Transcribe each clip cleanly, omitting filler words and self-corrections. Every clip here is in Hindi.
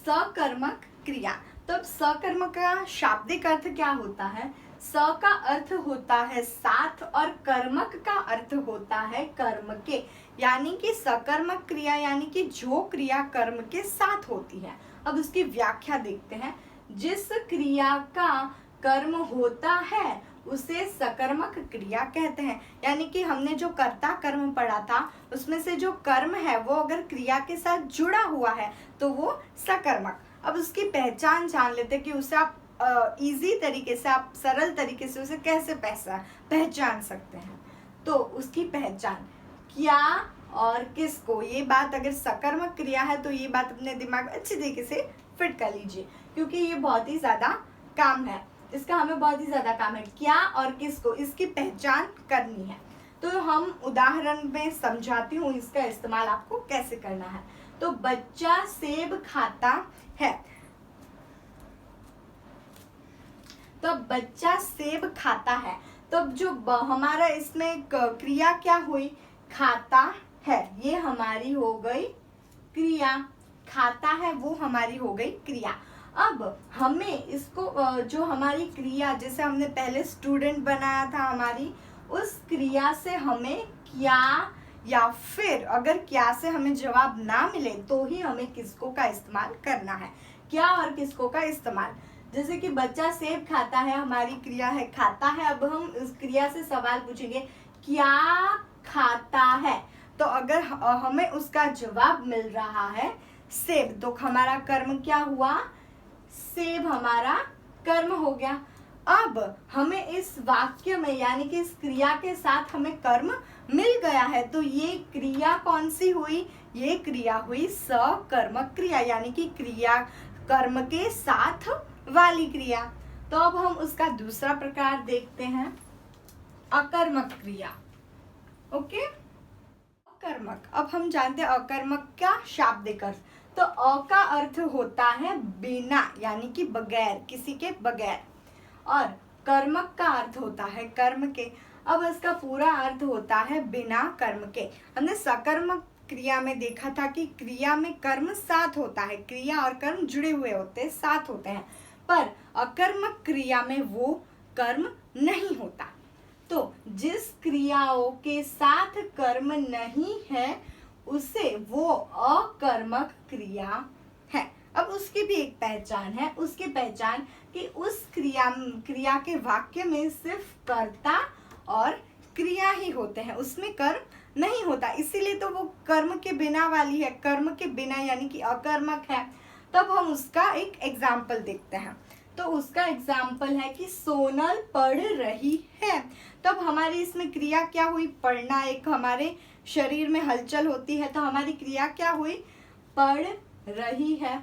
सकर्मक क्रिया। तो अब सकर्मक का शाब्दिक अर्थ क्या होता है? स का अर्थ होता है साथ और कर्मक का अर्थ होता है कर्म के, यानी कि सकर्मक क्रिया यानी कि जो क्रिया कर्म के साथ होती है। अब उसकी व्याख्या देखते हैं। जिस क्रिया का कर्म होता है उसे सकर्मक क्रिया कहते हैं, यानी कि हमने जो कर्ता कर्म पढ़ा था उसमें से जो कर्म है वो अगर क्रिया के साथ जुड़ा हुआ है तो वो सकर्मक। अब उसकी पहचान जान लेते कि उसे आप इजी तरीके से, आप सरल तरीके से उसे कैसे पहचान सकते हैं। तो उसकी पहचान क्या और किसको, ये बात अगर सकर्मक क्रिया है तो ये बात अपने दिमाग में अच्छी तरीके से फिट कर लीजिए, क्योंकि ये बहुत ही ज्यादा काम है, इसका हमें बहुत ही ज्यादा काम है। क्या और किसको, इसकी पहचान करनी है। तो हम उदाहरण में समझाती हूँ इसका इस्तेमाल आपको कैसे करना है। तो बच्चा सेब खाता है, तो बच्चा सेब खाता है, तो जो हमारा इसमें क्रिया क्या हुई, खाता है, ये हमारी हो गई क्रिया। खाता है वो हमारी हो गई क्रिया। अब हमें इसको जो हमारी क्रिया, जैसे हमने पहले स्टूडेंट बनाया था, हमारी उस क्रिया से हमें क्या या फिर अगर क्या से हमें जवाब ना मिले तो ही हमें किसको का इस्तेमाल करना है। क्या और किसको का इस्तेमाल, जैसे कि बच्चा सेब खाता है, हमारी क्रिया है खाता है। अब हम इस क्रिया से सवाल पूछेंगे क्या खाता है, तो अगर हमें उसका जवाब मिल रहा है सेब, तो हमारा कर्म क्या हुआ, सेब हमारा कर्म हो गया। अब हमें इस वाक्य में यानी कि इस क्रिया के साथ हमें कर्म मिल गया है, तो ये क्रिया कौन सी हुई, ये क्रिया हुई सकर्मक क्रिया, यानी कि क्रिया कर्म के साथ वाली क्रिया। तो अब हम उसका दूसरा प्रकार देखते हैं, अकर्मक क्रिया। ओके, अकर्मक। अब हम जानते हैं अकर्मक का शाब्दिक अर्थ। तो अ का अर्थ होता है बिना, यानी कि बगैर, किसी के बगैर, और कर्मक का अर्थ होता है कर्म के। अब इसका पूरा अर्थ होता है बिना कर्म के। हमने सकर्मक क्रिया में देखा था कि क्रिया में कर्म साथ होता है, क्रिया और कर्म जुड़े हुए होते हैं, साथ होते हैं, पर अकर्मक क्रिया में वो कर्म नहीं होता। तो जिस क्रियाओं के साथ कर्म नहीं है उसे वो अकर्मक क्रिया है। अब उसकी भी एक पहचान है, उसकी पहचान कि उस क्रिया के वाक्य में सिर्फ कर्ता और क्रिया ही होते हैं, उसमें कर्म नहीं होता, इसीलिए तो वो कर्म के बिना वाली है, कर्म के बिना यानी कि अकर्मक है। तब हम उसका एक एग्जाम्पल देखते हैं। तो उसका एग्जाम्पल है कि सोनल पढ़ रही है। तब हमारी इसमें क्रिया क्या हुई, पढ़ना, एक हमारे शरीर में हलचल होती है, तो हमारी क्रिया क्या हुई, पढ़ रही है।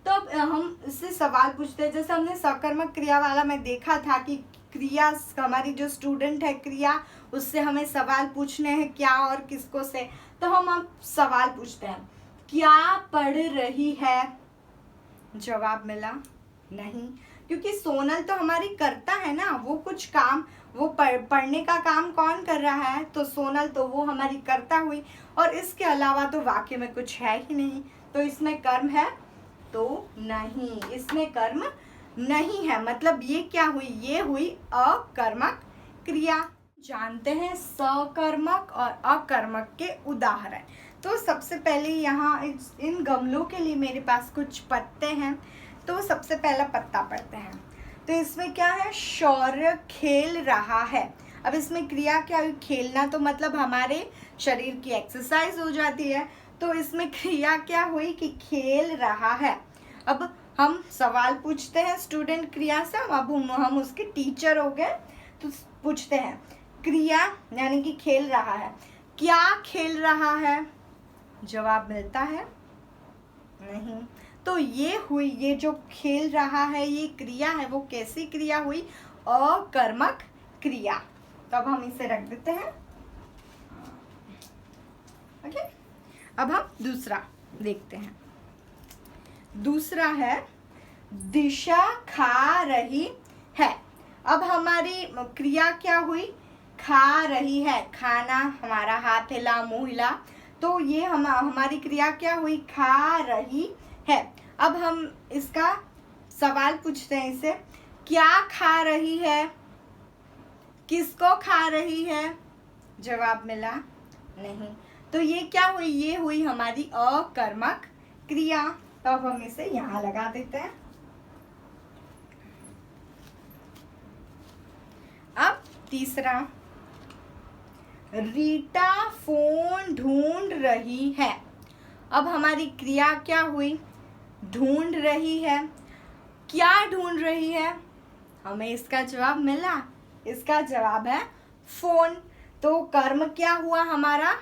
तो अब हम इससे सवाल पूछते हैं, जैसे हमने सकर्मक क्रिया वाला में देखा था कि क्रिया हमारी जो स्टूडेंट है क्रिया, उससे हमें सवाल पूछने हैं क्या और किसको से। तो हम अब सवाल पूछते हैं, क्या पढ़ रही है, जवाब मिला नहीं, क्योंकि सोनल तो हमारी कर्ता है ना, वो कुछ काम, वो पढ़ने का काम कौन कर रहा है, तो सोनल, तो वो हमारी कर्ता हुई, और इसके अलावा तो वाक्य में कुछ है ही नहीं, तो इसमें कर्म है तो नहीं, इसमें कर्म नहीं है, मतलब ये क्या हुई, ये हुई अकर्मक क्रिया। जानते हैं सकर्मक और अकर्मक के उदाहरण। तो सबसे पहले यहाँ इन गमलों के लिए मेरे पास कुछ पत्ते हैं, तो सबसे पहला पत्ता पढ़ते हैं। तो इसमें क्या है, शौर्य खेल रहा है। अब इसमें क्रिया क्या हुई, खेलना, तो मतलब हमारे शरीर की एक्सरसाइज हो जाती है, तो इसमें क्रिया क्या हुई कि खेल रहा है। अब हम सवाल पूछते हैं स्टूडेंट क्रिया से, अब हम उसके टीचर हो गए, तो पूछते हैं क्रिया यानी कि खेल रहा है, क्या खेल रहा है, जवाब मिलता है नहीं, तो ये हुई, ये जो खेल रहा है ये क्रिया है, वो कैसी क्रिया हुई, अकर्मक क्रिया। तो अब हम इसे रख देते हैं। ओके, अब हम दूसरा देखते हैं। दूसरा है दिशा खा रही है। अब हमारी क्रिया क्या हुई, खा रही है, खाना, हमारा हाथ हिला, मुंह हिला, तो ये हमारी क्रिया क्या हुई, खा रही है। अब हम इसका सवाल पूछते हैं इसे, क्या खा रही है, किसको खा रही है? जवाब मिला नहीं। तो ये क्या हुई? ये हुई हमारी अकर्मक क्रिया। तो अब हम इसे यहाँ लगा देते हैं। अब तीसरा, रीटा फोन ढूंढ रही है। अब हमारी क्रिया क्या हुई? ढूंढ रही है। क्या ढूंढ रही है? हमें इसका जवाब मिला। इसका जवाब है फोन। तो कर्म क्या हुआ हमारा?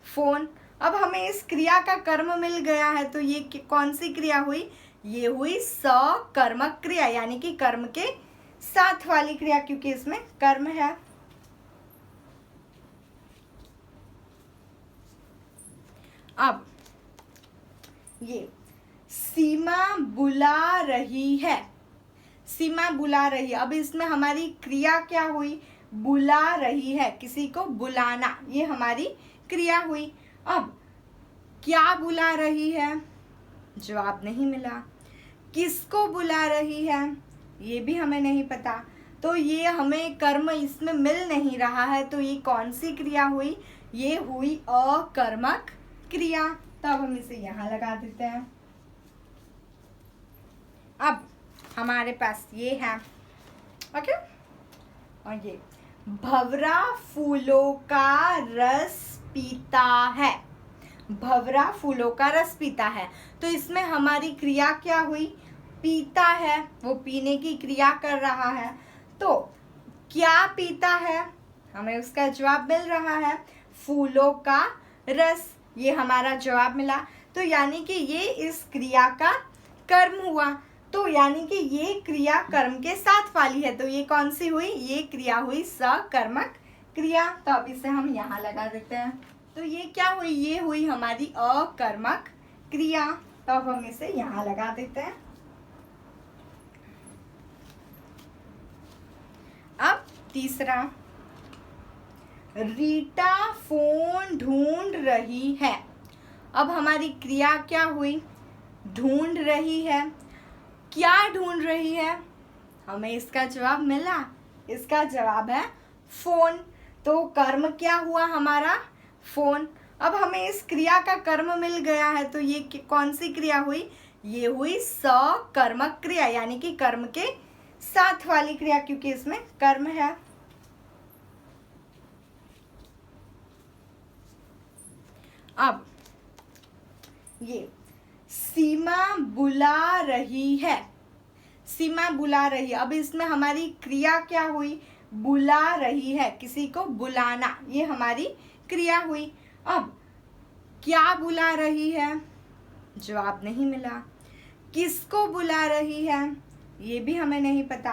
फोन। अब हमें इस क्रिया का कर्म मिल गया है, तो ये कौन सी क्रिया हुई? ये हुई सकर्मक क्रिया, यानी कि कर्म के साथ वाली क्रिया, क्योंकि इसमें कर्म है। अब ये सीमा बुला रही है। सीमा बुला रही है। अब इसमें हमारी क्रिया क्या हुई? बुला रही है, किसी को बुलाना, ये हमारी क्रिया हुई। अब क्या बुला रही है? जवाब नहीं मिला। किसको बुला रही है? ये भी हमें नहीं पता। तो ये हमें कर्म इसमें मिल नहीं रहा है, तो ये कौन सी क्रिया हुई? ये हुई अकर्मक क्रिया। तो अब हम इसे यहाँ लगा देते हैं। अब हमारे पास ये है, ओके, और ये भंवरा फूलों का रस पीता है। भंवरा फूलों का रस पीता है। तो इसमें हमारी क्रिया क्या हुई? पीता है, वो पीने की क्रिया कर रहा है। तो क्या पीता है? हमें उसका जवाब मिल रहा है, फूलों का रस। ये हमारा जवाब मिला। तो यानी कि ये इस क्रिया का कर्म हुआ। तो यानी कि ये क्रिया कर्म के साथ वाली है। तो ये कौन सी हुई? ये क्रिया हुई सकर्मक क्रिया। तो अब इसे हम यहाँ लगा देते हैं। तो ये क्या हुई? ये हुई हमारी अकर्मक क्रिया। तो अब हम इसे यहाँ लगा देते हैं। अब तीसरा, रीटा फोन ढूंढ रही है। अब हमारी क्रिया क्या हुई? ढूंढ रही है। क्या ढूंढ रही है? हमें इसका जवाब मिला। इसका जवाब है फोन। तो कर्म क्या हुआ हमारा? फोन। अब हमें इस क्रिया का कर्म मिल गया है, तो ये कौन सी क्रिया हुई? ये हुई सकर्मक क्रिया, यानी कि कर्म के साथ वाली क्रिया, क्योंकि इसमें कर्म है। अब ये सीमा बुला रही है। सीमा बुला रही है। अब इसमें हमारी क्रिया क्या हुई? बुला रही है, किसी को बुलाना, ये हमारी क्रिया हुई। अब क्या बुला रही है? जवाब नहीं मिला। किसको बुला रही है? ये भी हमें नहीं पता।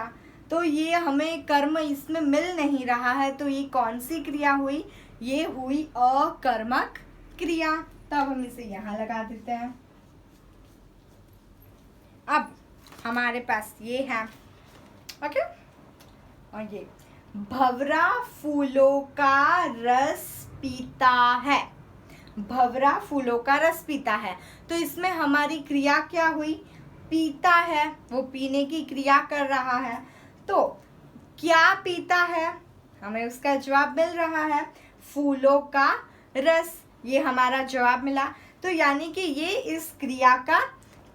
तो ये हमें कर्म इसमें मिल नहीं रहा है, तो ये कौन सी क्रिया हुई? ये हुई अकर्मक क्रिया। तो अब हम इसे यहाँ लगा देते हैं। अब हमारे पास ये है, ओके, और ये भंवरा फूलों का रस पीता है। भंवरा फूलों का रस पीता है। तो इसमें हमारी क्रिया क्या हुई? पीता है, वो पीने की क्रिया कर रहा है। तो क्या पीता है? हमें उसका जवाब मिल रहा है, फूलों का रस। ये हमारा जवाब मिला। तो यानी कि ये इस क्रिया का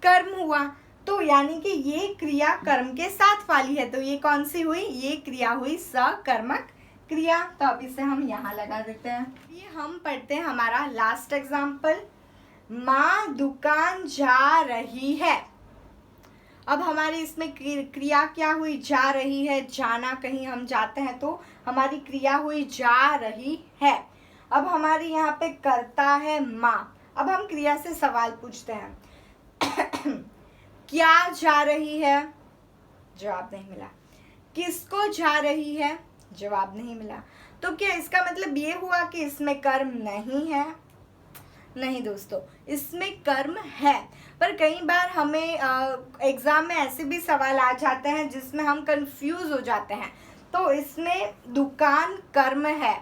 कर्म हुआ। तो यानी कि ये क्रिया कर्म के साथ वाली है। तो ये कौन सी हुई? ये क्रिया हुई सकर्मक क्रिया। तो अब इसे हम यहाँ लगा देते हैं। ये हम पढ़ते हैं हमारा लास्ट एग्जाम्पल। माँ दुकान जा रही है। अब हमारी इसमें क्रिया क्या हुई? जा रही है, जाना, कहीं हम जाते हैं तो हमारी क्रिया हुई जा रही है। अब हमारी यहाँ पे कर्ता है माँ। अब हम क्रिया से सवाल पूछते हैं। क्या जा रही है? जवाब नहीं मिला। किसको जा रही है? जवाब नहीं मिला। तो क्या इसका मतलब ये हुआ कि इसमें कर्म नहीं है? नहीं दोस्तों, इसमें कर्म है। पर कई बार हमें एग्जाम में ऐसे भी सवाल आ जाते हैं जिसमें हम कंफ्यूज हो जाते हैं। तो इसमें दुकान कर्म है,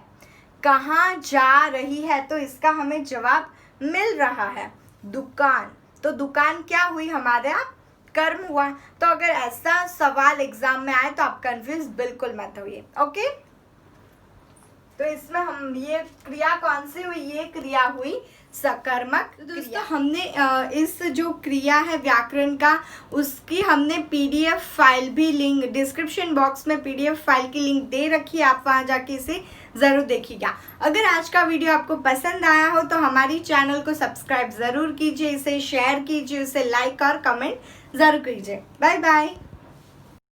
कहाँ जा रही है, तो इसका हमें जवाब मिल रहा है दुकान। तो दुकान क्या हुई हमारे यहाँ, कर्म हुआ। तो अगर ऐसा सवाल एग्जाम में आए तो आप कंफ्यूज बिल्कुल मत होइए। ओके, तो इसमें हम ये क्रिया कौन सी हुई, ये क्रिया हुई सकर्मक। तो दोस्तों हमने इस जो क्रिया है व्याकरण का, उसकी हमने पीडीएफ फाइल भी लिंक डिस्क्रिप्शन बॉक्स में पीडीएफ फाइल की लिंक दे रखी है, आप वहां जाके इसे ज़रूर देखिएगा। अगर आज का वीडियो आपको पसंद आया हो तो हमारी चैनल को सब्सक्राइब ज़रूर कीजिए, इसे शेयर कीजिए, इसे लाइक और कमेंट ज़रूर कीजिए। Bye bye.